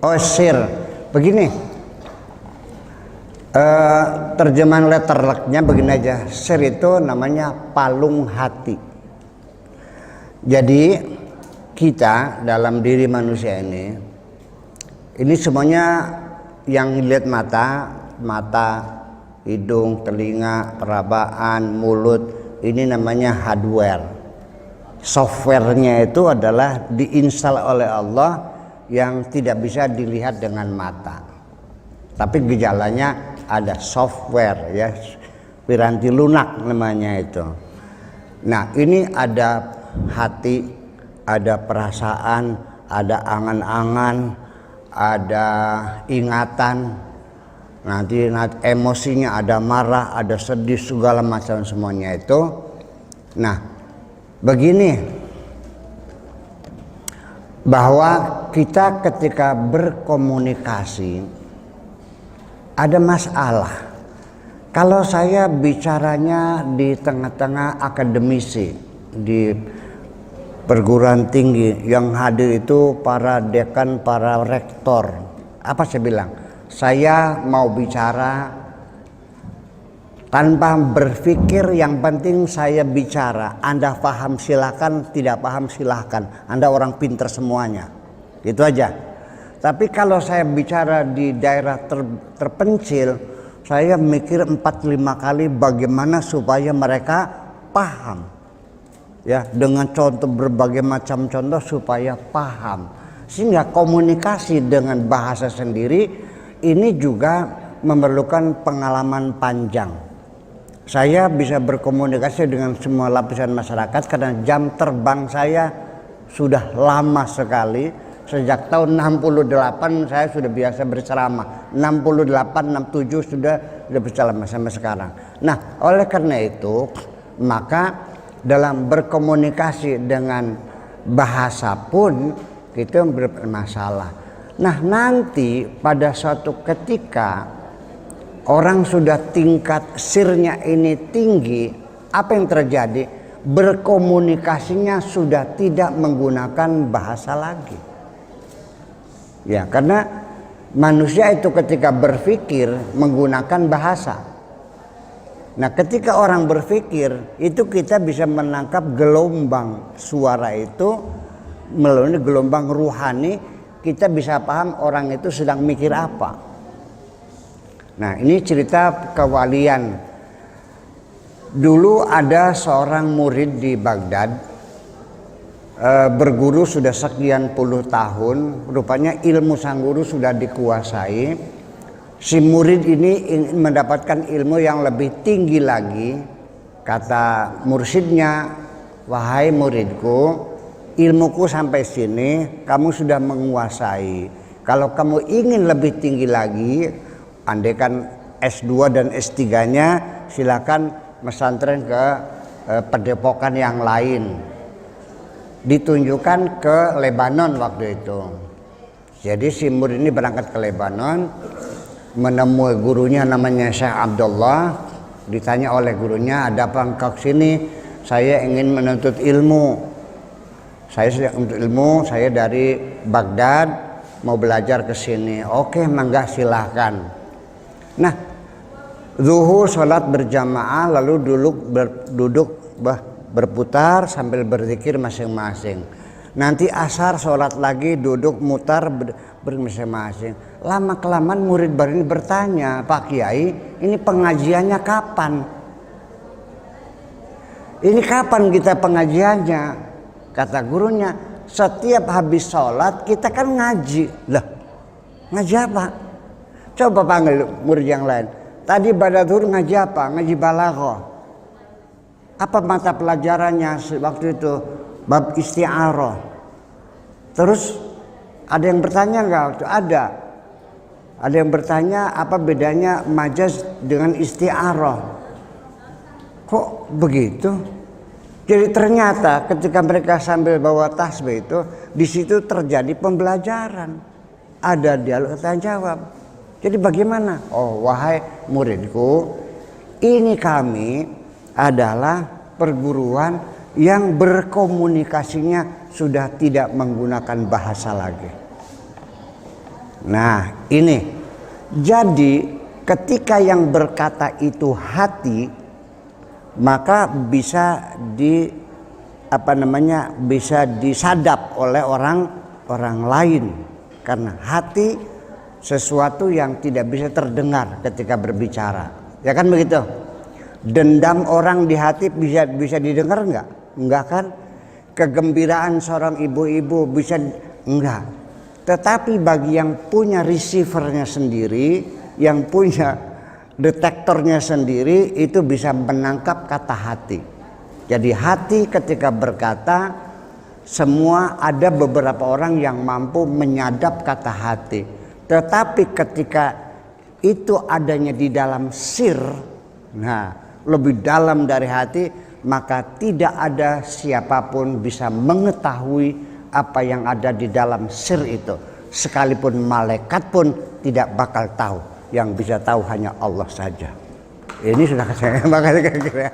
Oh, sir. Begini. Terjemahan letterleknya begini aja. Sir itu namanya palung hati. Jadi kita dalam diri manusia ini semuanya yang dilihat mata, hidung, telinga, perabaan, mulut, ini namanya hardware. Softwarenya itu adalah diinstal oleh Allah yang tidak bisa dilihat dengan mata. Tapi gejalanya ada software ya, piranti lunak namanya itu. Nah, ini ada hati, ada perasaan, ada angan-angan, ada ingatan, nanti emosinya ada marah, ada sedih, segala macam semuanya itu. Nah, begini, bahwa kita ketika berkomunikasi ada masalah. Kalau saya bicaranya di tengah-tengah akademisi di perguruan tinggi, yang hadir itu para dekan, para rektor. Apa saya bilang? Saya mau bicara tanpa berpikir, yang penting saya bicara. Anda paham silakan, tidak paham silakan. Anda orang pinter semuanya. Itu aja. Tapi kalau saya bicara di daerah terpencil, saya mikir 4-5 kali bagaimana supaya mereka paham. Ya, dengan contoh, berbagai macam contoh supaya paham. Sehingga komunikasi dengan bahasa sendiri ini juga memerlukan pengalaman panjang. Saya bisa berkomunikasi dengan semua lapisan masyarakat karena jam terbang saya sudah lama sekali. Sejak tahun 68 saya sudah biasa berceramah. 68, 67 sudah berceramah sampai sekarang. Nah, oleh karena itu, maka dalam berkomunikasi dengan bahasa pun kita bermasalah. Nah, nanti pada suatu ketika orang sudah tingkat sirnya ini tinggi, apa yang terjadi? Berkomunikasinya sudah tidak menggunakan bahasa lagi. Ya, karena manusia itu ketika berpikir menggunakan bahasa. Nah, ketika orang berpikir itu kita bisa menangkap gelombang suara itu melalui gelombang ruhani, kita bisa paham orang itu sedang mikir apa. Nah, ini cerita kewalian. Dulu ada seorang murid di Baghdad, berguru sudah sekian puluh tahun, rupanya ilmu sang guru sudah dikuasai. Si murid ini ingin mendapatkan ilmu yang lebih tinggi lagi. Kata mursyidnya, wahai muridku, ilmuku sampai sini, kamu sudah menguasai. Kalau kamu ingin lebih tinggi lagi, andaikan S2 dan S3-nya, silakan mesantren ke padepokan yang lain. Ditunjukkan ke Lebanon waktu itu. Jadi si murid ini berangkat ke Lebanon, menemui gurunya namanya Syekh Abdullah. Ditanya oleh gurunya, ada apa engkau sini? Saya ingin menuntut ilmu. Saya sedang menuntut ilmu, saya dari Baghdad mau belajar ke sini. Oke, mangga silahkan. Nah, zuhur sholat berjamaah, lalu duduk berputar sambil berzikir masing-masing. Nanti asar sholat lagi, duduk mutar bermasing-masing. Lama kelamaan murid baru ini bertanya, Pak Kiai, ini pengajiannya kapan? Ini kapan kita pengajiannya? Kata gurunya, setiap habis sholat kita kan ngaji. Lah, ngaji apa? Coba panggil murid yang lain. Tadi pada zuhur ngaji apa? Ngaji balaghah. Apa mata pelajarannya waktu itu? Bab isti'arah. Terus ada yang bertanya enggak waktu? Ada. Ada yang bertanya apa bedanya majaz dengan isti'arah? Kok begitu? Jadi ternyata ketika mereka sambil bawa tasbih itu, di situ terjadi pembelajaran. Ada dialog tanya jawab. Jadi bagaimana? Oh, wahai muridku, ini kami adalah perguruan yang berkomunikasinya sudah tidak menggunakan bahasa lagi. Nah, ini. Jadi ketika yang berkata itu hati, maka bisa bisa disadap oleh orang lain, karena hati sesuatu yang tidak bisa terdengar ketika berbicara, ya kan begitu. Dendam orang di hati bisa didengar enggak kan? Kegembiraan seorang ibu-ibu bisa enggak. Tetapi bagi yang punya receivernya sendiri, yang punya detektornya sendiri, itu bisa menangkap kata hati. Jadi hati ketika berkata, semua ada beberapa orang yang mampu menyadap kata hati. Tetapi ketika itu adanya di dalam sir, nah lebih dalam dari hati, maka tidak ada siapapun bisa mengetahui apa yang ada di dalam sir itu. Sekalipun malaikat pun tidak bakal tahu. Yang bisa tahu hanya Allah saja. Ini sudah saya makanya kira-kira.